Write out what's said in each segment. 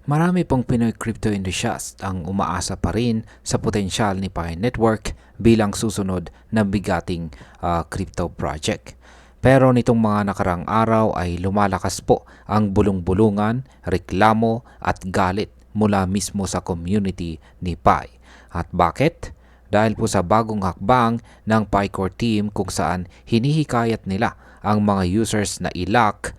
Marami pong Pinoy crypto enthusiast ang umaasa pa rin sa potensyal ni Pi Network bilang susunod na bigating crypto project. Pero nitong mga nakarang araw ay lumalakas po ang bulong-bulungan, reklamo at galit mula mismo sa community ni Pi. At bakit? Dahil po sa bagong hakbang ng PiCore team kung saan hinihikayat nila ang mga users na i-lock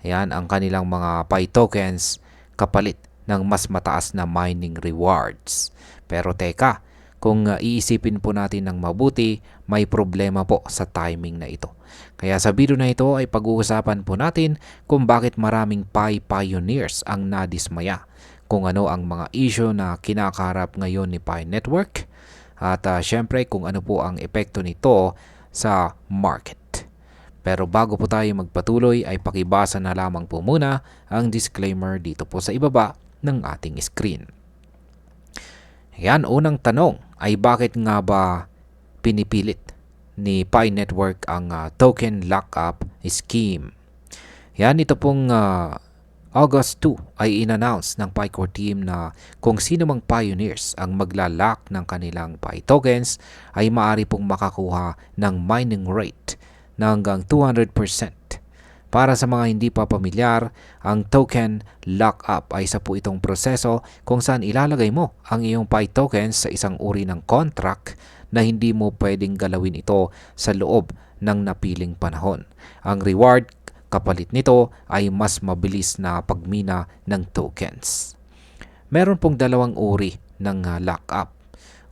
ang kanilang mga Pi tokens kapalit ng mas mataas na mining rewards. Pero teka, kung iisipin po natin ng mabuti, may problema po sa timing na ito. Kaya sa video na ito ay pag-uusapan po natin kung bakit maraming Pi pioneers ang nadismaya, kung ano ang mga issue na kinakaharap ngayon ni Pi Network, at syempre kung ano po ang epekto nito sa market. Pero bago po tayo magpatuloy ay pakibasa na lamang po muna ang disclaimer dito po sa ibaba ng ating screen. Yan, unang tanong ay bakit nga ba pinipilit ni Pi Network ang token lockup scheme? Yan, ito pong August 2 ay in-announce ng PiCore team na kung sino mang pioneers ang magla-lock ng kanilang Pi tokens ay maaari pong makakuha ng mining rate na hanggang 200%. Para sa mga hindi pa pamilyar, ang token lockup ay isa po itong proseso kung saan ilalagay mo ang iyong Pi tokens sa isang uri ng contract na hindi mo pwedeng galawin ito sa loob ng napiling panahon. Ang reward kapalit nito ay mas mabilis na pagmina ng tokens. Meron pong dalawang uri ng lockup.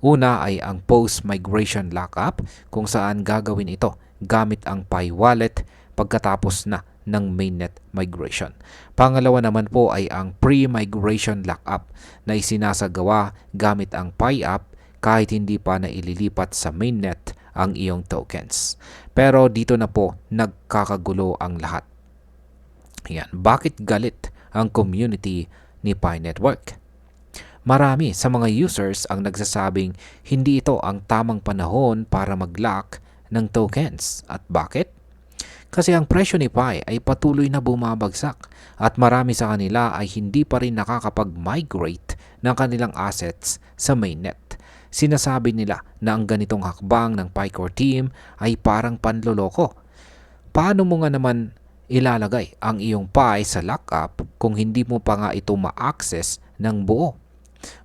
Una ay ang post-migration lockup kung saan gagawin ito gamit ang Pi wallet pagkatapos na ng mainnet migration. Pangalawa naman po ay ang pre-migration lockup na isinasagawa gamit ang Pi app kahit hindi pa na ililipat sa mainnet ang iyong tokens. Pero dito na po nagkakagulo ang lahat. Yan, bakit galit ang community ni Pi Network? Marami sa mga users ang nagsasabing hindi ito ang tamang panahon para mag-lock ng tokens. At bakit? Kasi ang presyo ni Pi ay patuloy na bumabagsak at marami sa kanila ay hindi pa rin nakakapag-migrate ng kanilang assets sa mainnet. Sinasabi nila na ang ganitong hakbang ng PiCore team ay parang panloloko. Paano mo nga naman ilalagay ang iyong Pi sa lockup kung hindi mo pa nga ito ma-access ng buo?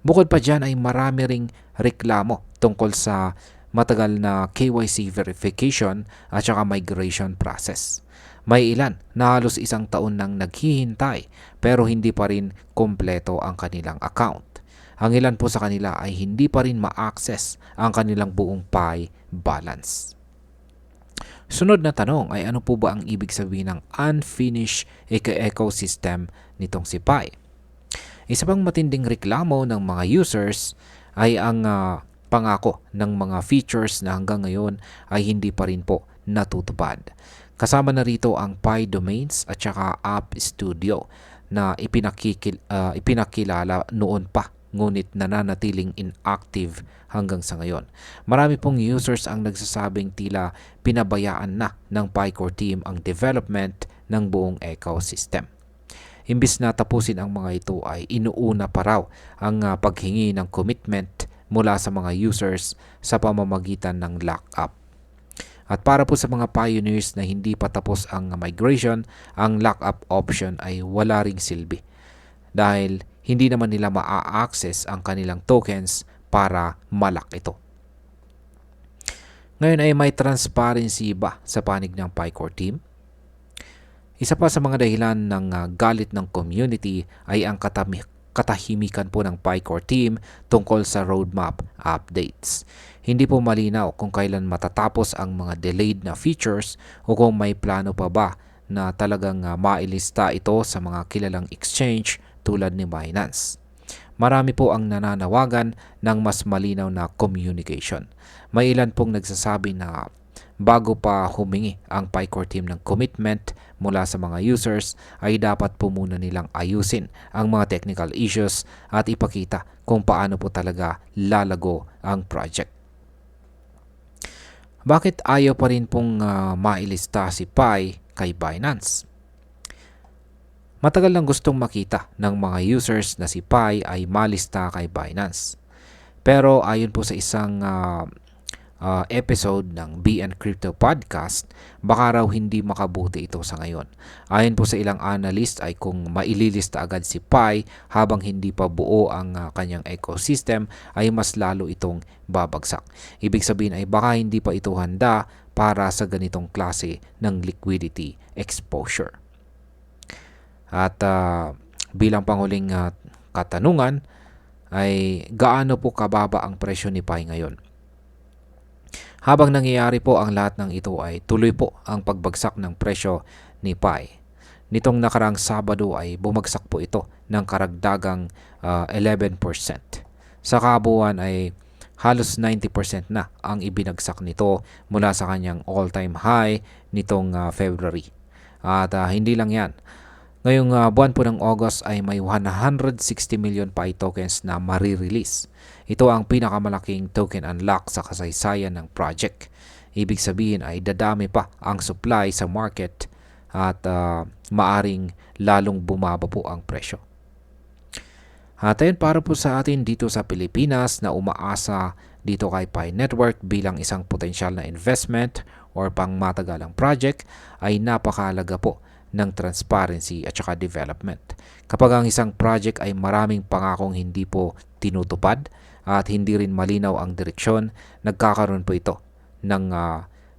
Bukod pa dyan ay marami ring reklamo tungkol sa matagal na KYC verification at saka migration process. May ilan na halos isang taon nang naghihintay pero hindi pa rin kompleto ang kanilang account. Ang ilan po sa kanila ay hindi pa rin ma-access ang kanilang buong Pi balance. Sunod na tanong ay ano po ba ang ibig sabihin ng unfinished ecosystem nitong si Pi? Isa pang matinding reklamo ng mga users ay ang pangako ng mga features na hanggang ngayon ay hindi pa rin po natutupad. Kasama na rito ang Pi Domains at saka App Studio na ipinakilala noon pa ngunit nananatiling inactive hanggang sa ngayon. Marami pong users ang nagsasabing tila pinabayaan na ng PiCore team ang development ng buong ecosystem. Imbis na tapusin ang mga ito ay inuuna pa raw ang paghingi ng commitment mula sa mga users sa pamamagitan ng lockup. At para po sa mga pioneers na hindi pa tapos ang migration, ang lockup option ay wala ring silbi dahil hindi naman nila maa-access ang kanilang tokens para malak ito. Ngayon ay may transparency ba sa panig ng PiCore team? Isa pa sa mga dahilan ng galit ng community ay ang katahimikan po ng PiCore team tungkol sa roadmap updates. Hindi po malinaw kung kailan matatapos ang mga delayed na features o kung may plano pa ba na talagang mailista ito sa mga kilalang exchange tulad ni Binance. Marami po ang nananawagan ng mas malinaw na communication. May ilan pong nagsasabi na bago pa humingi ang PiCore team ng commitment mula sa mga users ay dapat po muna nilang ayusin ang mga technical issues at ipakita kung paano po talaga lalago ang project. Bakit ayaw pa rin pong mailista si Pi kay Binance? Matagal nang gustong makita ng mga users na si Pi ay malista kay Binance. Pero ayon po sa isang episode ng BN Crypto Podcast, baka raw hindi makabuti ito sa ngayon. Ayon po sa ilang analyst ay kung maililista agad si Pi habang hindi pa buo ang kanyang ecosystem ay mas lalo itong babagsak. Ibig sabihin ay baka hindi pa ito handa para sa ganitong klase ng liquidity exposure. At bilang panghuling katanungan ay gaano po kababa ang presyo ni Pi ngayon? Habang nangyayari po ang lahat ng ito ay tuloy po ang pagbagsak ng presyo ni Pi. Nitong nakarang Sabado ay bumagsak po ito ng karagdagang 11%. Sa kabuuan ay halos 90% na ang ibinagsak nito mula sa kanyang all-time high nitong February. At hindi lang yan. Ngayong buwan po ng August ay may 160 million Pi tokens na marirelease. Ito ang pinakamalaking token unlock sa kasaysayan ng project. Ibig sabihin ay dadami pa ang supply sa market at maaring lalong bumaba po ang presyo. At ayun, para po sa atin dito sa Pilipinas na umaasa dito kay Pi Network bilang isang potensyal na investment or pangmatagalang project ay napakahalaga po ng transparency at saka development. Kapag ang isang project ay maraming pangakong hindi po tinutupad at hindi rin malinaw ang direksyon, nagkakaroon po ito ng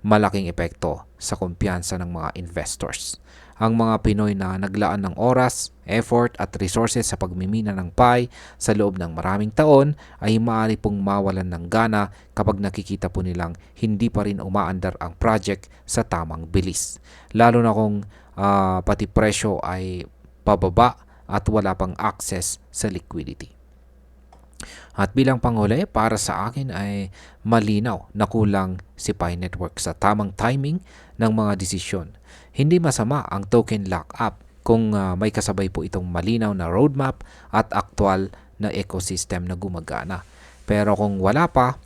malaking epekto sa kumpiyansa ng mga investors. Ang mga Pinoy na naglaan ng oras, effort at resources sa pagmimina ng Pi sa loob ng maraming taon ay maaari pong mawalan ng gana kapag nakikita po nilang hindi pa rin umaandar ang project sa tamang bilis. Lalo na kung pati presyo ay pababa at wala pang access sa liquidity. At bilang panghuli, para sa akin ay malinaw na kulang si Pi Network sa tamang timing ng mga desisyon. Hindi masama ang token lockup kung may kasabay po itong malinaw na roadmap at aktual na ecosystem na gumagana. Pero kung wala pa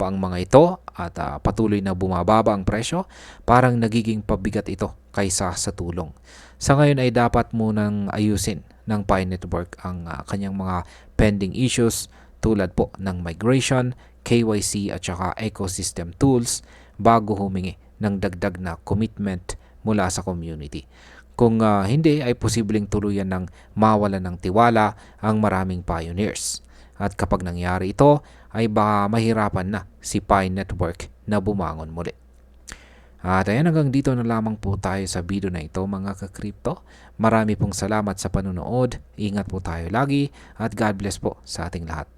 ang mga ito at patuloy na bumababa ang presyo, parang nagiging pabigat ito kaysa sa tulong. Sa ngayon ay dapat munang ayusin ng Pi Network ang kanyang mga pending issues tulad po ng migration, KYC at saka ecosystem tools bago humingi ng dagdag na commitment mula sa community. Kung hindi ay posibleng tuluyan ng mawalan ng tiwala ang maraming pioneers. At kapag nangyari ito, ay baka mahirapan na si Pi Network na bumangon muli. At ayan, hanggang dito na lamang po tayo sa video na ito mga ka-crypto. Marami pong salamat sa panonood. Ingat po tayo lagi at God bless po sa ating lahat.